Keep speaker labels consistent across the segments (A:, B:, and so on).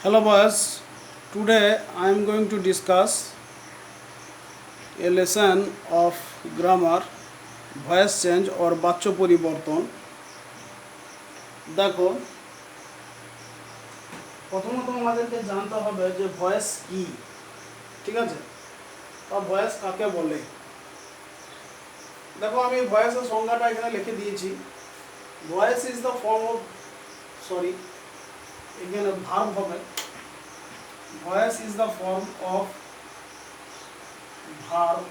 A: Hello boys, today I am going to discuss a lesson of grammar, voice change or বাচ্য পরিবর্তন। দেখো, প্রথমত আমাদেরকে জানতে হবে যে ভয়েস কি, ঠিক আছে, বা ভয়েস কাকে বলে। দেখো, আমি ভয়েসের সংজ্ঞাটা এখানে লিখে দিয়েছি। Voice is the form of এখানে ভার্ব হবে। Voice is the form of verb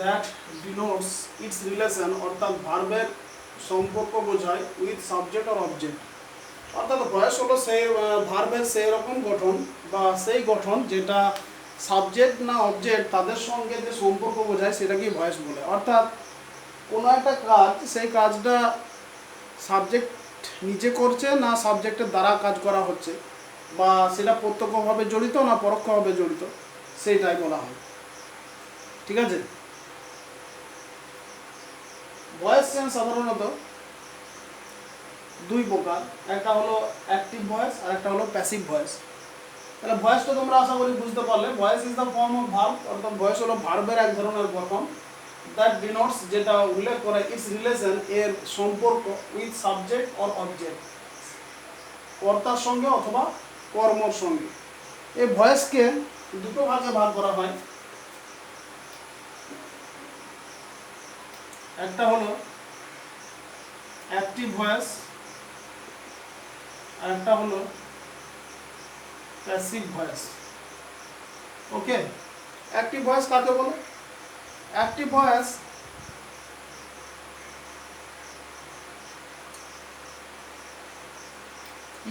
A: that denotes its relation অর্থাৎ ভার্বের সম্পর্ক বোঝায় উইথ সাবজেক্ট অর অবজেক্ট। অর্থাৎ ভয়েস হলো সেই ভার্বের সেই রকম গঠন বা সেই গঠন যেটা সাবজেক্ট না অবজেক্ট তাদের সঙ্গে যে সম্পর্ক বোঝায় সেটাকেই ভয়েস বলে। অর্থাৎ কোনো একটা কাজ, সেই কাজটা সাবজেক্ট নিজে করছে না সাবজেক্টের দ্বারা কাজ করা হচ্ছে, বা সেটা প্রত্যক্ষভাবে জড়িত না পরোক্ষভাবে জড়িত, সেইটাই বলা হয়। ঠিক আছে, ভয়েস চেঞ্জ সাধারণত দুই প্রকার, একটা হলো অ্যাক্টিভ ভয়েস আর একটা হলো প্যাসিভ ভয়েস। তাহলে ভয়েসটা তোমরা আশা করি বুঝতে পারলে। Voice is the form of verb, অর্থাৎ ভয়েস হলো ভার্বের এক ধরনের গঠন, দ্যাট ডিনোটস যেটা উল্লেখ করে ইটস রিলেশন এর সম্পর্ক উইথ সাবজেক্ট অর অবজেক্ট, কর্তার সঙ্গে অথবা কর্মর সঙ্গে। এই ভয়েসকে দুটো ভাগে ভাগ করা হয়। একটা হলো অ্যাক্টিভ ভয়েস আর একটা হলো প্যাসিভ ভয়েস। ওকে, অ্যাক্টিভ ভয়েস কাকে বলে? Active voice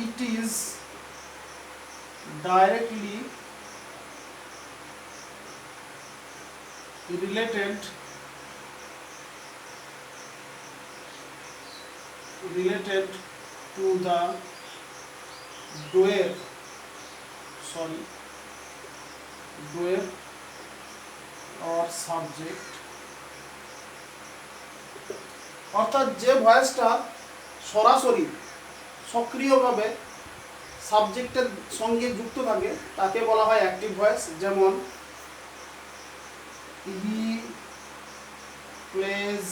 A: it is directly related to the doer or subject। অর্থাৎ যে ভয়েসটা সরাসরি সক্রিয়ভাবে সাবজেক্টের সঙ্গে যুক্ত থাকে তাকে বলা হয় অ্যাক্টিভ ভয়েস। যেমন হি প্লেজ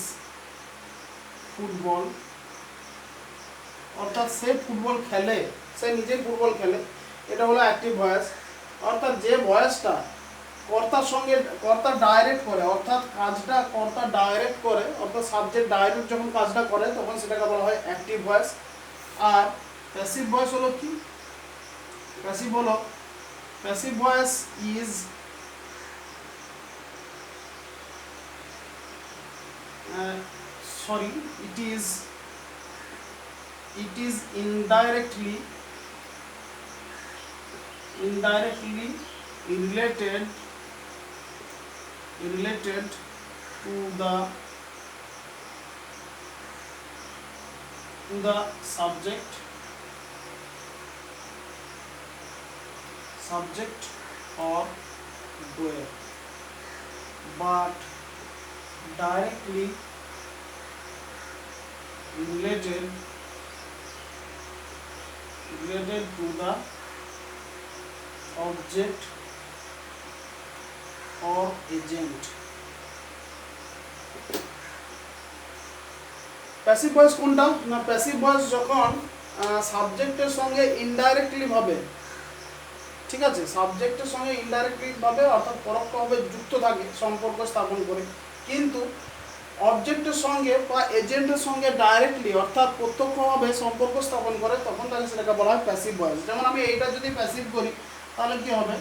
A: ফুটবল, অর্থাৎ সে ফুটবল খেলে, সে নিজেই ফুটবল খেলে, এটা হলো অ্যাক্টিভ ভয়েস। অর্থাৎ যে ভয়েসটা কর্তা ডাইরেক্ট করে, অর্থাৎ কাজটা কর্তা ডাইরেক্ট করে, অর্থাৎ সাবজেক্ট ডাইরেক্ট যখন কাজটা করে তখন সেটাকে বলা হয় অ্যাক্টিভ ভয়েস। আর প্যাসিভ ভয়েস হলো কি? Passive voice is it is indirectly related to the subject or doer, but directly related to the object or agent। Passive voice কোনটা না? প্যাসিভ ভয়েস যখন সাবজেক্টের সঙ্গে ইনডাইরেক্টলি ভাবে, ঠিক আছে, সাবজেক্টের সঙ্গে ইনডাইরেক্টলি ভাবে অর্থাৎ পরোক্ষভাবে যুক্ত থাকে, সম্পর্ক স্থাপন করে, কিন্তু অবজেক্টের সঙ্গে বা এজেন্টের সঙ্গে ডাইরেক্টলি অর্থাৎ প্রত্যক্ষভাবে সম্পর্ক স্থাপন করে, তখন তাহলে সেটাকে বলা হয় প্যাসিভ ভয়েস। যেমন আমি এইটা যদি প্যাসিভ করি তাহলে কি হবে?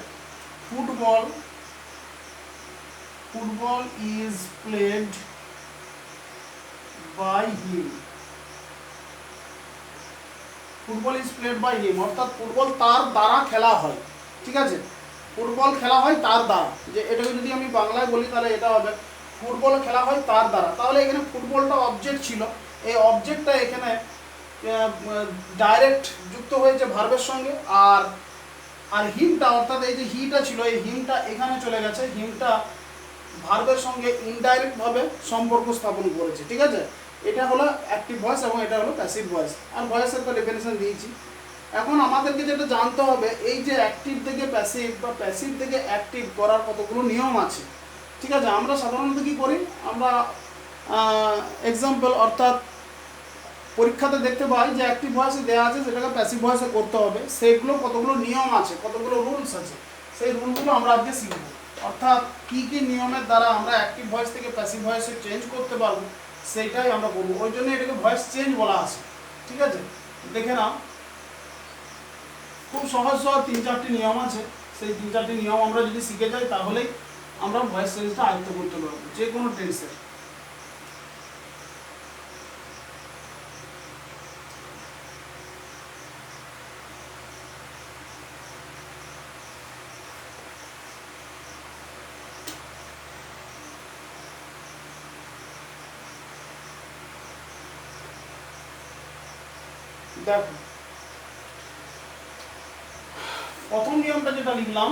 A: Football is played by him. অর্থাৎ ফুটবল তার দ্বারা খেলা হয়। ঠিক আছে, ফুটবল খেলা হয় তার দ্বারা। যে এটাকে যদি আমি বাংলায় বলি তাহলে এটা হবে ফুটবল খেলা হয় তার দ্বারা। তাহলে এখানে ফুটবলটা অবজেক্ট ছিল, এই অবজেক্টটা এখানে ডাইরেক্ট যুক্ত হয়েছে ভার্বের সঙ্গে, আর হিমটা অর্থাৎ এই যে হিটা ছিল, এই হিমটা এখানে চলে গেছে, হিমটা ভার্বের সঙ্গে ইনডাইরেক্ট ভাবে সম্পর্ক স্থাপন করেছে। ঠিক আছে, এটা হলো অ্যাক্টিভ ভয়েস এবং এটা হলো প্যাসিভ ভয়েস। আর ভয়েসের তো ডেফিনেশন দিয়েছি। এখন আমাদেরকে যেটা জানতে হবে, এই যে অ্যাক্টিভ থেকে প্যাসিভ বা প্যাসিভ থেকে অ্যাক্টিভ করার কতগুলো নিয়ম আছে। ঠিক আছে, আমরা সাধারণত কী করি, আমরা এক্সাম্পল অর্থাৎ পরীক্ষাতে দেখতে পাই যে অ্যাক্টিভ ভয়েসে দেওয়া আছে সেটাকে প্যাসিভ ভয়েসে করতে হবে, সেগুলো কতগুলো নিয়ম আছে, কতগুলো রুলস আছে, সেই রুলগুলো আমরা আজকে শিখব। অর্থাৎ কী কী নিয়মের দ্বারা আমরা অ্যাক্টিভ ভয়েস থেকে প্যাসিভ ভয়েসে চেঞ্জ করতে পারবো, সেইটাই আমরা করবো। ওই জন্য এটাকে ভয়েস চেঞ্জ বলা আছে। ঠিক আছে, দেখে নাও, খুব সহজ সহজ 3-4টি নিয়ম আছে। সেই 3-4টি নিয়ম আমরা যদি শিখে যাই তাহলেই আমরা ভয়েস চেঞ্জটা আয়ত্ত করতে পারবো যে কোনো টেন্সে। দেখো, প্রথম নিয়মটা যেটা লিখলাম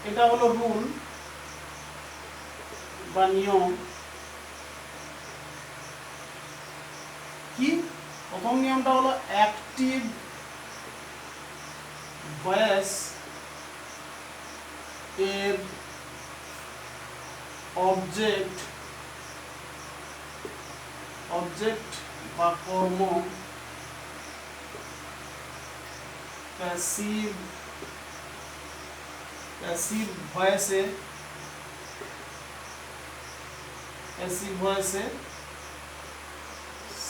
A: এটা হলো রুল বা নিয়ম। কি প্রথম নিয়মটা হলো অ্যাক্টিভ ভয়েস এর অবজেক্ট বা কর্ম প্যাসিভ ভয়েসে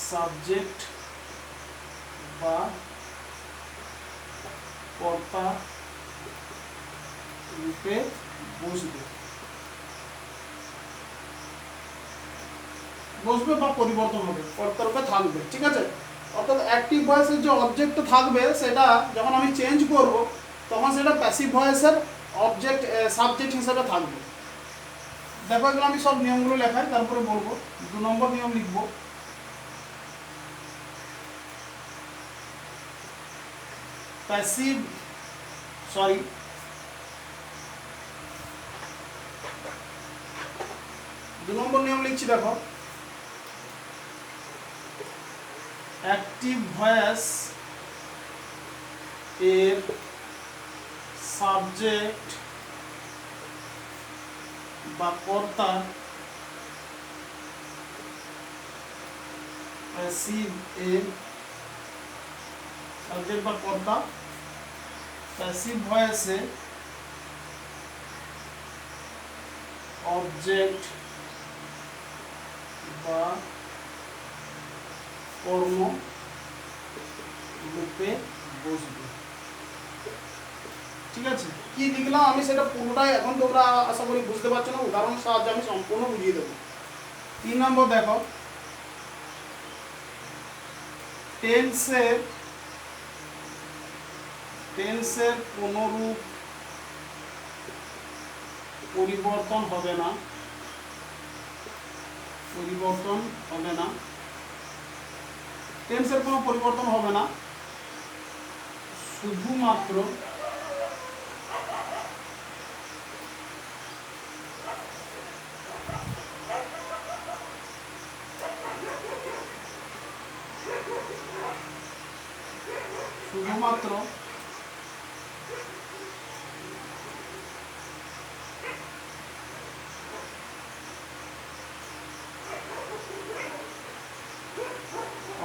A: সাবজেক্ট বা কর্তা রূপে বসবে বা পরিবর্তন হবে, কর্তা রূপে থাকবে। ঠিক আছে, অর্থাৎ অ্যাক্টিভ ভয়েসের যে অবজেক্ট থাকবে সেটা যখন আমি চেঞ্জ করব তখন সেটা প্যাসিভ ভয়েসের সাবজেক্ট হিসেবে থাকবে। দেখো, এগুলো আমি সব নিয়মগুলো লেখাই, তারপরে বলবো। 2 নম্বর নিয়ম লিখবো, দু নম্বর নিয়ম লিখছি। দেখো, অ্যাক্টিভ ভয়েস এর সাবজেক্ট বা কর্তা প্যাসিভ ভয়েসে অবজেক্ট বা কর্ম রূপে বসবে। ঠিক আছে, কি লিখলাম আমি সেটা পুরোটাই এখন তোমরা আশা করি বুঝতে পারছো না, উদাহরণের সাহায্যে আমি সম্পূর্ণ বুঝিয়ে দেবো। 3 নম্বর দেখো, টেন্সের কোনরূপ পরিবর্তন হবে না, টেন্সের কোনো পরিবর্তন হবে না, শুধুমাত্র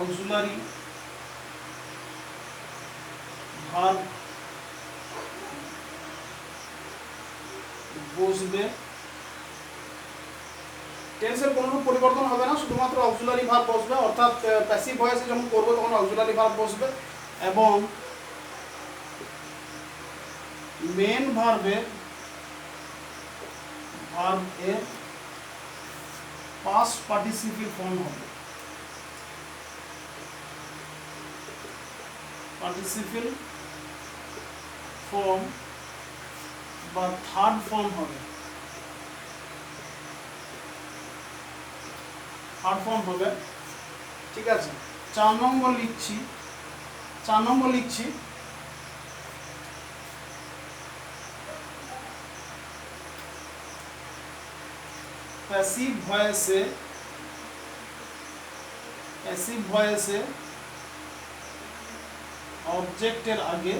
A: অক্সিলারি ভার্ব বসবে। টেন্সের কোনো পরিবর্তন হবে না, শুধুমাত্র অক্সিলারি ভার্ব বসবে। অর্থাৎ প্যাসিভ ভয়েসে যখন করবো তখন অক্সিলারি ভার্ব বসবে এবং মেন ভার্বের পাস্ট পার্টিসিপল ফর্ম হবে, পার্টিসিপল ফর্ম বা থার্ড ফর্ম হবে, ঠিক আছে। 4 নম্বর লিখছি, প্যাসিভ ভয়েসে অবজেক্টের আগে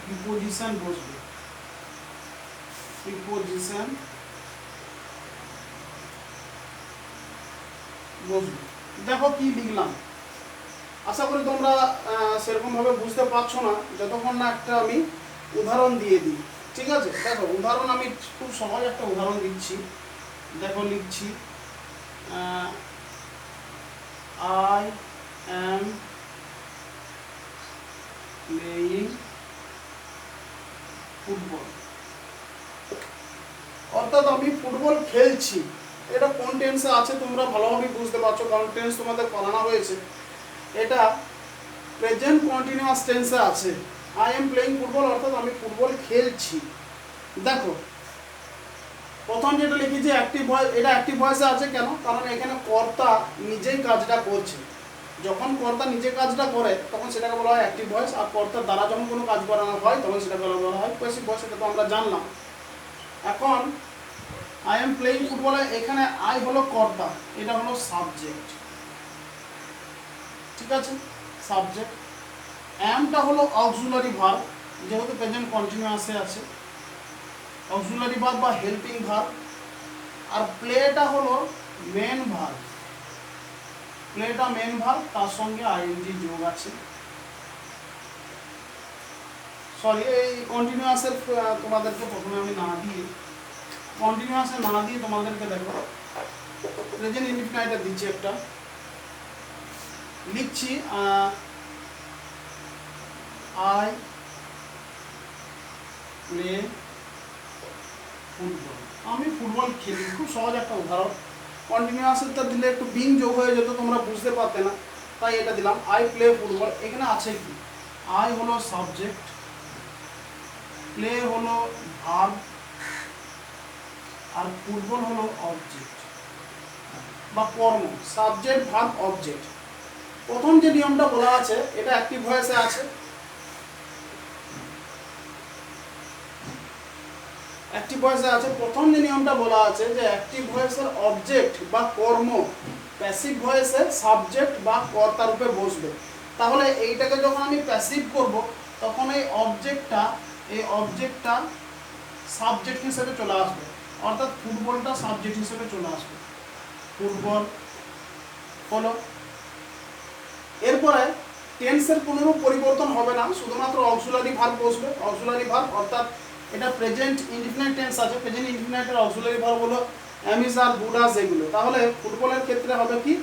A: প্রিপোজিশন বসবে। প্রিপোজিশন বসবে। দেখো কি লিখলাম, আশা করি তোমরা সেরকম ভাবে বুঝতে পারছো না যতক্ষণ না একটা আমি উদাহরণ দিয়ে দিই। ঠিক আছে, দেখো উদাহরণ আমি খুব সহজ একটা উদাহরণ দিচ্ছি। দেখো লিখছি I am playing ফুটবল। অর্থাৎ আমি ফুটবল খেলছি। এটা কোন টেন্সে আছে তোমরা ভালোভাবে বুঝতে পারছো, কারণ টেন্স তোমাদের পড়ানো হয়েছে। এটা প্রেজেন্ট কন্টিনিউয়াস টেন্সে আছে। আই এম প্লেইং ফুটবল অর্থাৎ আমি ফুটবল খেলছি। দেখো প্রথম যেটা লিখেছি অ্যাক্টিভ ভয়েস, এটা অ্যাক্টিভ ভয়েসে আছে কেন? কারণ এখানে কর্তা নিজেই কাজটা করছে। যখন কর্তা নিজে কাজটা করে তখন সেটাকে বলা হয় অ্যাক্টিভ ভয়েস, আর কর্তার দ্বারা যখন কোনো কাজ করানো হয় তখন সেটাকে বলা হয় প্যাসিভ ভয়েস। এটা তো আমরা জানলাম। এখন আই এম প্লেইং ফুটবলে এখানে আই হলো কর্তা, এটা হলো সাবজেক্ট। ঠিক আছে, সাবজেক্ট। অ্যামটা হলো অক্সিলারি ভার্ব, যেহেতু প্রেজেন্ট কন্টিনিউয়াসে আছে, অক্সিলারি ভার্ব বা হেল্পিং ভার্ব। আর প্লেটা হলো মেন ভার্ব, প্লেটা মেন ভার্ব, তার সঙ্গে আইএনজি যোগ আছে। সরি, এই কন্টিনিউয়াসের তোমাদেরকে প্রথমে আমি না দিয়ে, কন্টিনিউয়াসে না দিয়ে তোমাদেরকে দেখো প্রেজেন্ট ইনডিফিনাইটে দিচ্ছি। একটা লিখছি আই প্লে ফুটবল, আমি ফুটবল খেলি। খুব সহজ একটা উদাহরণ। কন্টিনিউয়াসটা দিলে একটু বিং যোগ হয়ে যেত, তোমরা বুঝতে পারতে না, তাই এটা দিলাম আই প্লে ফুটবল। এখানে আছে কি, আই হলো সাবজেক্ট, প্লে হলো ভার্ব, আর ফুটবল হলো অবজেক্ট বা কর্ম। Subject verb object. প্রথম যে নিয়মটা বলা আছে এটা অ্যাক্টিভ ভয়েসে আছে। অ্যাক্টিভ ভয়েসে আছে। প্রথম যে নিয়মটা বলা আছে যে অ্যাক্টিভ ভয়েসের অবজেক্ট বা কর্ম প্যাসিভ ভয়েসে সাবজেক্ট বা কর্তা রূপে বসবে। তাহলে এইটাকে যখন আমি প্যাসিভ করব তখন এই অবজেক্টটা সাবজেক্ট হিসেবে চলে আসবে, অর্থাৎ ফুটবলটা সাবজেক্ট হিসেবে চলে আসবে। ফুটবল হলো। এরপরে টেন্সের কোনো পরিবর্তন হবে না, শুধুমাত্র অক্সিলারি ভার্ব বসবে। অক্সিলারি ভার্ব অর্থাৎ এটা প্রেজেন্ট ইনডিফিনাইট টেন্স আছে, প্রেজেন্ট ইনডিফিনাইটের অক্সিলারি ভার্ব হলো অ্যাম, ইজ, আর, উড, আজ এগুলো। তাহলে ফুটবলের ক্ষেত্রে হবে কি,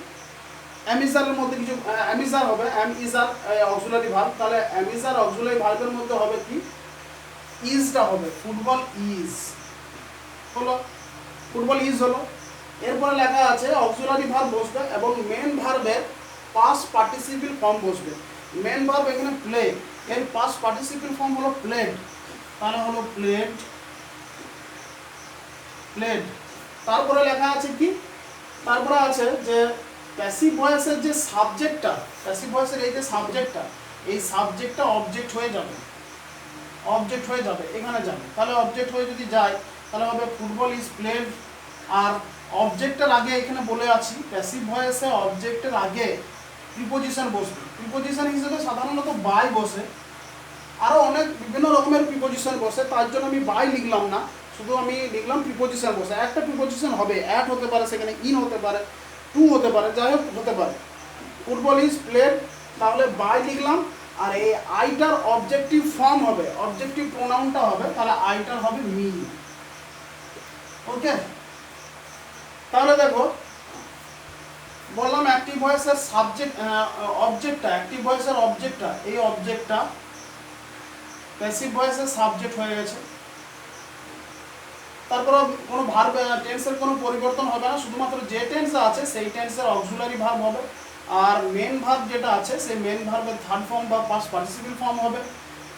A: অ্যাম ইজ আরের মধ্যে কিছু অ্যাম ইজ আর হবে, am is are auxiliary verb. তাহলে অ্যাম ইজ আর অক্সিলারি ভার্বের মধ্যে হবে কি, ইজটা হবে, ফুটবল ইজ হলো, ফুটবল ইজ হলো। এরপরে লেখা আছে অক্সিলারি ভার্ব বসবে এবং মেন ভার্বের পাস্ট পার্টিসিপল ফর্ম বসবে। মেন ভার্ব এখানে প্লে, এর পাস্ট পার্টিসিপল ফর্ম হলো প্লেড, তাহলে হলো প্লেড, প্লেড। তারপরে লেখা আছে কি, তারপরে আছে যে প্যাসিভ ভয়েসের যে সাবজেক্টটা, প্যাসিভ ভয়েসের এই যে সাবজেক্টটা, এই সাবজেক্টটা অবজেক্ট হয়ে যাবে, অবজেক্ট হয়ে যাবে, এখানে যাবে। তাহলে অবজেক্ট হয়ে যদি যায় তাহলে হবে ফুটবল ইজ প্লেড। আর অবজেক্টের আগে এখানে বলে আছি প্যাসিভ ভয়েসে অবজেক্টের আগে প্রিপোজিশন বসবে। প্রিপোজিশন হিসেবে সাধারণত বাই বসে, আরও অনেক বিভিন্ন রকমের প্রিপোজিশন বসে, তার জন্য আমি বাই লিখলাম না, শুধু আমি লিখলাম প্রিপোজিশন বসে। একটা প্রিপোজিশন হবে, অ্যাট হতে পারে, সেখানে ইন হতে পারে, টু হতে পারে, যাই হোক হতে পারে। ফুটবল ইজ প্লেড, তাহলে বাই লিখলাম। আর এই আইটার অবজেক্টিভ ফর্ম হবে, অবজেক্টিভ প্রোনাউনটা হবে, তাহলে আইটার হবে মি। ওকে, তাহলে দেখো বললাম অ্যাক্টিভ ভয়েসের সাবজেক্ট অবজেক্টটা, অ্যাক্টিভ ভয়েসের অবজেক্টটা, এই অবজেক্টটা প্যাসিভ ভয়েসের সাবজেক্ট হয়ে গেছে। তারপর কোনো ভার্ব টেন্সের কোনো পরিবর্তন হবে না, শুধুমাত্র যে টেন্স আছে সেই টেন্সের অক্সিলারি ভার্ব হবে। আর মেন ভার্ব যেটা আছে সেই মেন ভার্বের থার্ড ফর্ম বা পাস্ট পার্টিসিপল ফর্ম হবে।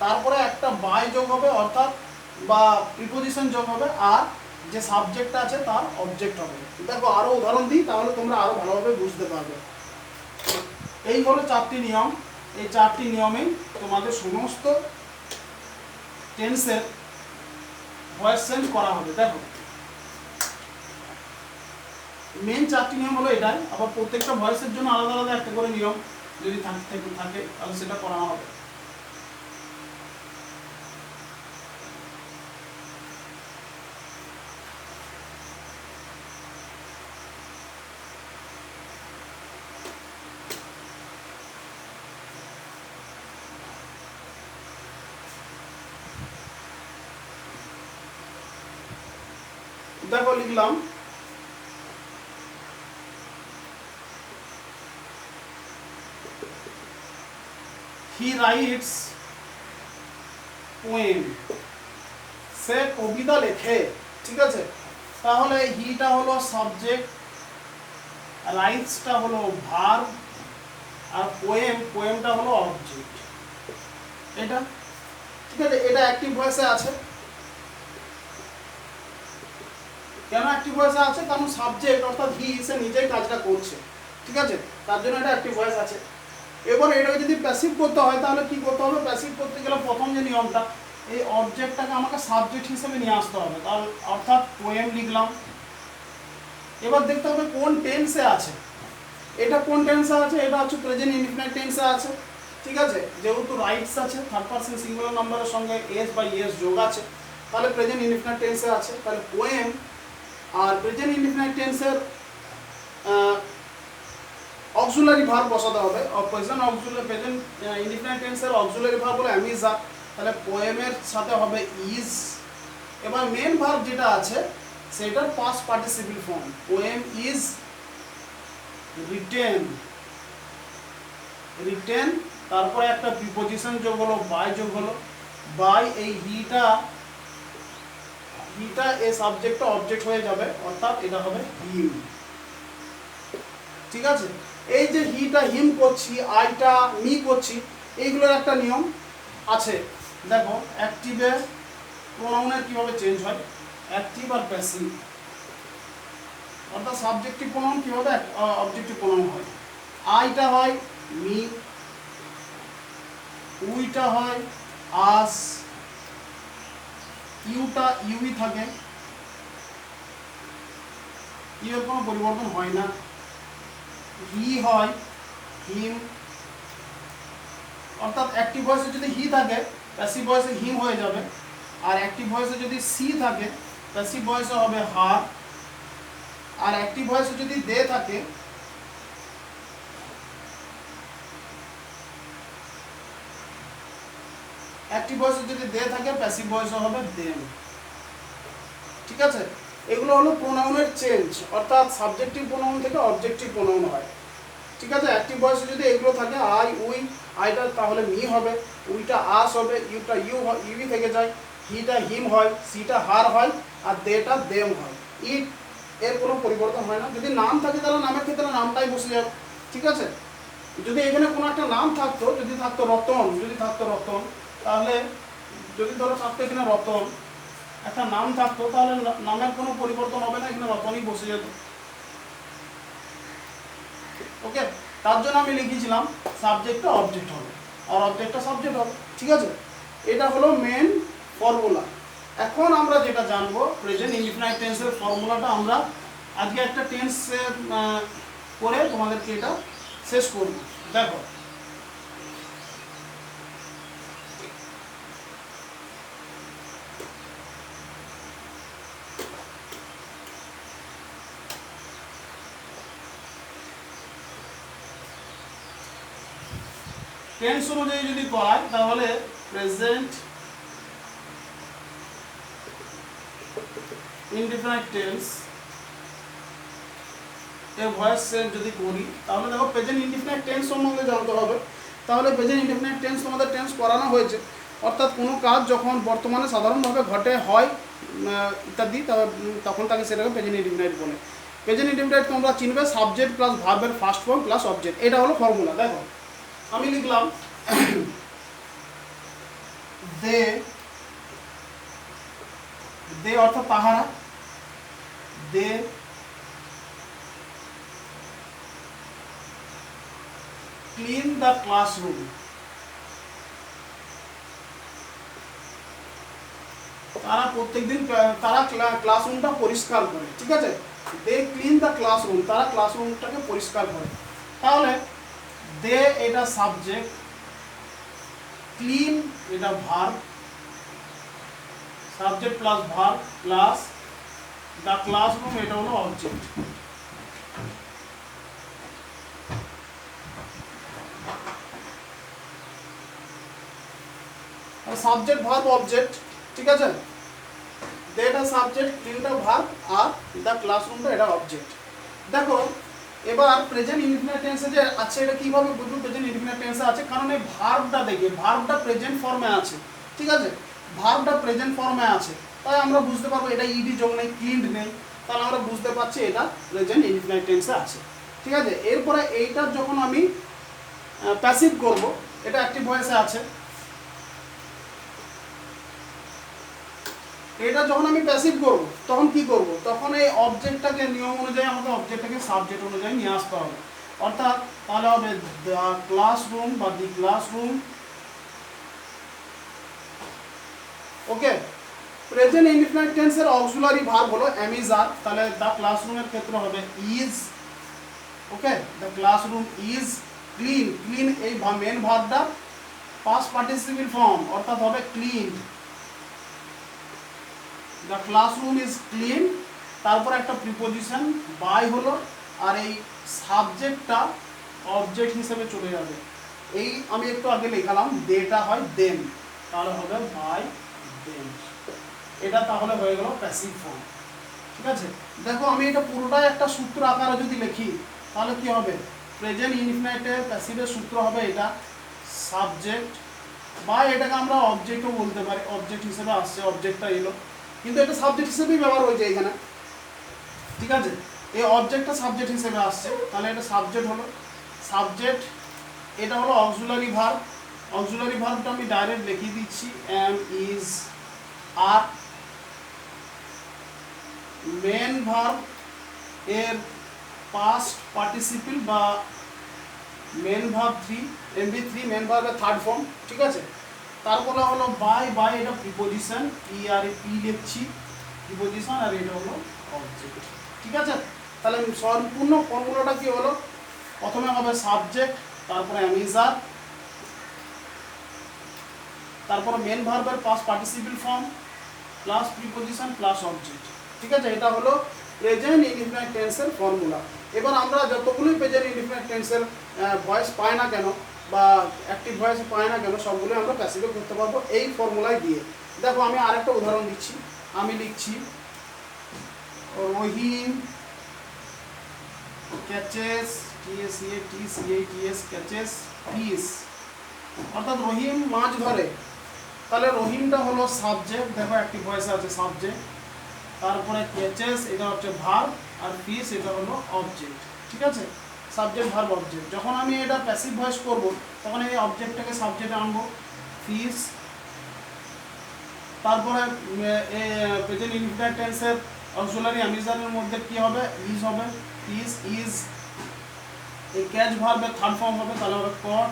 A: তারপরে একটা বাই যোগ হবে, অর্থাৎ বা প্রিপোজিশন যোগ হবে, আর যে সাবজেক্টটা আছে তার অবজেক্ট হবে। দেখো আরও উদাহরণ দিই, তাহলে তোমরা আরও ভালোভাবে বুঝতে পারবে। এই হলো 4টি নিয়ম। এই 4টি নিয়মেই তোমাদের সমস্ত টেন্সের ভয়েস চেঞ্জ করা হবে। দেখো মেন 4টি নিয়ম হলো এটাই, আবার প্রত্যেকটা ভয়েসের জন্য আলাদা আলাদা একটা করে নিয়ম যদি থাকে তাহলে সেটা করানো হবে। দেখো লিখলাম হি রাইটস পোয়েম, সে কবিতা লেখে, ঠিক আছে। তাহলে হিটা হলো সাবজেক্ট, রাইটসটা হলো ভার্ব, আর পোয়েমটা হলো অবজেক্ট। এটা ঠিক আছে, এটা অ্যাক্টিভ ভয়েসে আছে। কেন অ্যাক্টিভ ভয়েসে আছে? কারণ সাবজেক্ট অর্থাৎ হি সে নিজেই কাজটা করছে, ঠিক আছে, তার জন্য এটা অ্যাক্টিভ ভয়েস আছে। এবার এটাকে যদি প্যাসিভ করতে হয় তাহলে কি করতে হবে? প্যাসিভ করতে গেলে প্রথম যে নিয়মটা, এই অবজেক্টটাকে আমাকে সাবজেক্ট হিসেবে নিয়ে আসতে হবে। তাহলে অর্থাৎ পোয়েম লিখলাম। এবার দেখতে হবে কোন টেন্সে আছে। এটা কোন টেন্সে আছে? এটা হচ্ছে প্রেজেন্ট ইনডিফিনিট টেন্সে আছে, ঠিক আছে। যেহেতু রাইটস আছে, থার্ড পারসন সিঙ্গুলার নাম্বারের সঙ্গে এস বা ইএস যোগ আছে, তাহলে প্রেজেন্ট ইনডিফিনিট টেন্সে আছে। তাহলে পোয়েম আর প্রেজেন্ট ইনডিফিনিট টেন্সের অক্সিলারি ভার্ব বসাতে হবে। প্রেজেন্ট ইনডিফিনিট টেন্সের অক্সিলারি ভার্ব হলো অ্যাম ইজ আর, তাহলে পোয়েমের সাথে হবে ইজ। এবার মেন ভার্ব যেটা আছে সেটার past participle form, poem is written, তারপরে একটা প্রিপোজিশন যোগ হলো, বাই যোগ হলো। বাই এই হিটা এই সাবজেক্টটা অবজেক্ট হয়ে যাবে, অর্থাৎ এটা হবে হিম, ঠিক আছে। এই যে হিটা হিম করছি, আইটা মি করছি, এইগুলোর একটা নিয়ম আছে। দেখো অ্যাক্টিভে প্রোনাউনের কিভাবে চেঞ্জ হয়, অ্যাক্টিভ আর প্যাসিভ, অর্থাৎ সাবজেক্টিভ প্রোনাউন কিভাবে অবজেক্টিভ প্রোনাউন হয়। আইটা হয় মি, উইটা হয় আস, ইউটা ইউই থাকে, ইউর কোনো পরিবর্তন হয় না। হি হয় হিম, অর্থাৎ অ্যাক্টিভ ভয়েসে যদি হি থাকে প্যাসিভ ভয়েসে হিম হয়ে যাবে, আর অ্যাক্টিভ ভয়েসে যদি সি থাকে প্যাসিভ ভয়েসে হবে হার, আর অ্যাক্টিভ ভয়েসে যদি দে থাকে অ্যাক্টিভ ভয়েসে যদি দে থাকে প্যাসিভ ভয়েসে হবে দেম, ঠিক আছে। এগুলো হলো প্রোনাউনের চেঞ্জ, অর্থাৎ সাবজেক্টিভ প্রোনাউন থেকে অবজেক্টিভ প্রোনাউন হয়, ঠিক আছে। অ্যাক্টিভ ভয়েসে যদি এগুলো থাকে আই উই, আইটা তাহলে মি হবে, উইটা আস হবে, ইউটা ইউই থেকে যায়, হিটা হিম হয়, সিটা হার হয়, আর দেটা দেম হয়। ইট এর কোনো পরিবর্তন হয় না। যদি নাম থাকে তাহলে নামের ক্ষেত্রে নামটাই বসে যাবে, ঠিক আছে। যদি এখানে কোনো একটা নাম থাকতো, যদি থাকতো রতন, তাহলে যদি ধরো থাকতো এখানে রতন, একটা নাম থাকতো, তাহলে নামের কোনো পরিবর্তন হবে না, এখানে রতনই বসে যেত, ওকে। তার জন্য আমি লিখেছিলাম সাবজেক্টটা অবজেক্ট হবে আর অবজেক্টটা সাবজেক্ট হবে, ঠিক আছে। এটা হলো মেন ফর্মুলা। এখন আমরা যেটা জানবো প্রেজেন্ট ইনডিফিনাইট টেন্সের ফর্মুলাটা আমরা আজকে একটা টেন্স করে তোমাদেরকে এটা শেষ করব। দেখো টেন্স অনুযায়ী যদি করায় তাহলে প্রেজেন্ট ইনডিফিনাইট টেন্স এর ভয়েস সেট যদি করি তাহলে দেখো প্রেজেন্ট ইনডিফিনাইট টেন্স সম্বন্ধে জানতে হবে। তাহলে প্রেজেন্ট ইনডিফিনাইট টেন্স তোমাদের টেন্স করানো হয়েছে, অর্থাৎ কোনো কাজ যখন বর্তমানে সাধারণভাবে ঘটে হয় ইত্যাদি, তখন তাকে সেটাকে প্রেজেন্ট ইনডিফিনাইট বলে। প্রেজেন্ট ইনডিফিনাইট তোমরা চিনবে সাবজেক্ট প্লাস ভার্বের ফার্স্ট ফর্ম প্লাস অবজেক্ট, এটা হলো ফর্মুলা। দেখো আমি লিখলাম দে অর্থাৎ তাহারা, দে ক্লিন দ্য ক্লাসরুম, তারা প্রত্যেকদিন তারা ক্লাসরুমটা পরিষ্কার করে, ঠিক আছে। দে ক্লিন দ্য ক্লাসরুম, তারা ক্লাসরুমটাকে পরিষ্কার করে। তাহলে দে এটা সাবজেক্ট, ক্লিন এটা verb, subject plus verb plus the classroom এটা হলো অবজেক্ট। সাবজেক্ট ভার্ব অবজেক্ট, ঠিক আছে। এটা সাবজেক্ট, ক্লিনটা ভার্ব আর দ্য ক্লাসরুমটা এটা অবজেক্ট। দেখো এবার প্রেজেন্ট ইনডিফিনিট টেন্সে যে আছে এটা কিভাবে বুঝবো প্রেজেন্ট ইনডিফিনিট টেন্সে আছে, কারণ এই ভার্বটা দেখি ভার্বটা প্রেজেন্ট ফর্মে আছে, ঠিক আছে। ভার্বটা প্রেজেন্ট ফর্মে আছে, তাই আমরা বুঝতে পারবো এটা ইডি যোগ নেই, ক্লিনড নেই, তাহলে আমরা বুঝতে পারছি এটা প্রেজেন্ট ইনডিফিনিট টেন্সে আছে, ঠিক আছে। এরপরে এইটার যখন আমি প্যাসিভ করব, এটা অ্যাক্টিভ ভয়েসে আছে, এটা যখন আমি প্যাসিভ করব তখন কি করব, তখন এই অবজেক্টটাকে নিয়ম অনুযায়ী আমাকে অবজেক্টটাকে সাবজেক্ট অনুযায়ী নিয়ে আসতে হবে। অর্থাৎ তাহলে হবে দ্য ক্লাসরুম বা the classroom, okay. Present indefinite টেন্সের অক্সিলারি ভার্ব হলো এম ইজ আর, তাহলে দ্য ক্লাসরুমের ক্ষেত্রে হবে is, okay. The classroom is clean, clean এই মেন ভার্বটা পাস্ট পার্টিসিপল ফর্ম, অর্থাৎ হবে clean. The classroom is clean, তারপর একটা প্রিপোজিশন বাই হলো, আর এই সাবজেক্টটা অবজেক্ট হিসেবে চলে যাবে। এই আমি একটু আগে লেখালাম দেটা হয় দেম, তাহলে হবে বাই দেম, এটা তাহলে হয়ে গেল প্যাসিভ ফর্ম, ঠিক আছে। দেখো আমি এটা পুরোটাই একটা সূত্র আকারে যদি লিখি তাহলে কি হবে, প্রেজেন্ট ইনডিফিনিটের প্যাসিভের সূত্র হবে এটা সাবজেক্ট, বা এটাকে আমরা অবজেক্টও বলতে পারি, অবজেক্ট হিসেবে আসছে, অবজেক্টটা এলো, কিন্তু এটা সাবজেক্ট হিসেবেই ব্যবহার হয়েছে এখানে, ঠিক আছে। এই অবজেক্টটা সাবজেক্ট হিসেবে আসছে, তাহলে এটা সাবজেক্ট হলো, সাবজেক্ট এটা হলো অক্সিলারি ভার্ব, অক্সিলারি ভার্বটা আমি ডাইরেক্ট লিখিয়ে দিচ্ছি am is are. Main verb এর পাস্ট পার্টিসিপল বা মেন ভার্ব 3 MV3 মেন ভার্বের থার্ড ফর্ম, ঠিক আছে। তারপরে হলো বাই, বাই এটা প্রিপোজিশন, ই আর পি লিখছি প্রিপোজিশন, আর এটা হলো অবজেক্ট, ঠিক আছে। তাহলে সম্পূর্ণ ফর্মুলাটা কি হলো, প্রথমে হবে সাবজেক্ট, তারপরে অ্যামিজার, তারপরে মেন ভার্বের past participle form plus preposition plus object, ঠিক আছে। এটা হলো প্রেজেন্ট ইনডিফিনিট টেন্সের ফর্মুলা। এবার আমরা যতগুলোই প্রেজেন্ট ইনডিফিনিট টেন্সের ভয়েস পাই না কেন বা অ্যাক্টিভ ভয়েস পাই না কেন, সবগুলো আমরা প্যাসিভে করতে পারবো এই ফর্মুলায় দিয়ে। দেখো আমি আরেকটা উদাহরণ দিচ্ছি, আমি লিখছি রহিম ক্যাচেস, TSEATCATS ক্যাচেস ফিশ, অর্থাৎ রহিম মাছ ধরে, তাহলে রহিমটা হলো সাবজেক্ট, দেখো অ্যাক্টিভ ভয়েসে আছে সাবজেক্ট, তারপরে ক্যাচেস এটা হচ্ছে ভার্ব, আর ফিশ এটা হলো অবজেক্ট, ঠিক আছে। সাবজেক্ট ভার্ব অবজেক্ট, যখন আমি এটা প্যাসিভ ভয়েস করব তখন এই অবজেক্টটাকে সাবজেক্টে আনবো ফিশ, তারপরে প্রেজেন্ট ইনডিফিনিট টেন্সের অক্সিলারি অ্যামিজারের মধ্যে কি হবে, ইজ হবে, ফিশ ইজ, এই ক্যাচ ভার্বের থার্ড ফর্ম হবে, তাহলে হবে caught,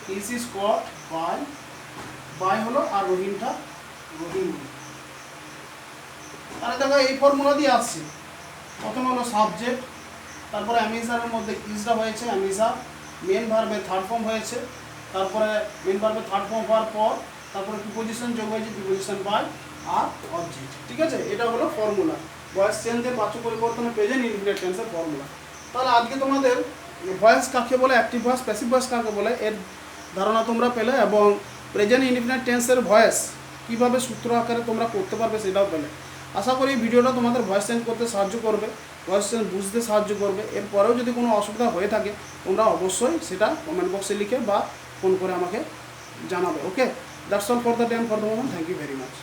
A: fish is caught by, by হলো, আর রহিমটা রহিম হলো। তাহলে দেখো এই ফর্মুলা দিয়ে আসছে, প্রথমে হলো সাবজেক্ট, তারপরে অ্যামিজারের মধ্যে ইজটা হয়েছে, অ্যামিজার মেন ভার্বের থার্ড ফর্ম হয়েছে, তারপরে মেন ভার্বের থার্ড ফর্ম হওয়ার পর তারপরে প্রিপোজিশন যোগ হয়েছে, প্রিপোজিশন বাই আর অবজেক্ট, ঠিক আছে। এটা হলো ফর্মুলা, ভয়েস চেঞ্জের বাচ্চা পরিবর্তনের প্রেজেন্ট ইনডিফিনিট টেন্সের ফর্মুলা। তাহলে আজকে তোমাদের ভয়েস কাকে বলে, অ্যাক্টিভ ভয়েস, প্যাসিভ ভয়েস কাকে বলে এর ধারণা তোমরা পেলে, এবং প্রেজেন্ট ইনডিফিনিট টেন্সের ভয়েস কীভাবে সূত্র আকারে তোমরা করতে পারবে সেটাও পেলে। আশা করি এই ভিডিওটা তোমাদের ভয়েস চেঞ্জ করতে সাহায্য করবে, ভয়েস চেঞ্জ বুঝতে সাহায্য করবে। এরপরেও যদি কোনো অসুবিধা হয়ে থাকে তোমরা অবশ্যই সেটা কমেন্ট বক্সে লিখে বা ফোন করে আমাকে জানাবে, okay. That's all for the time for the moment, thank you very much.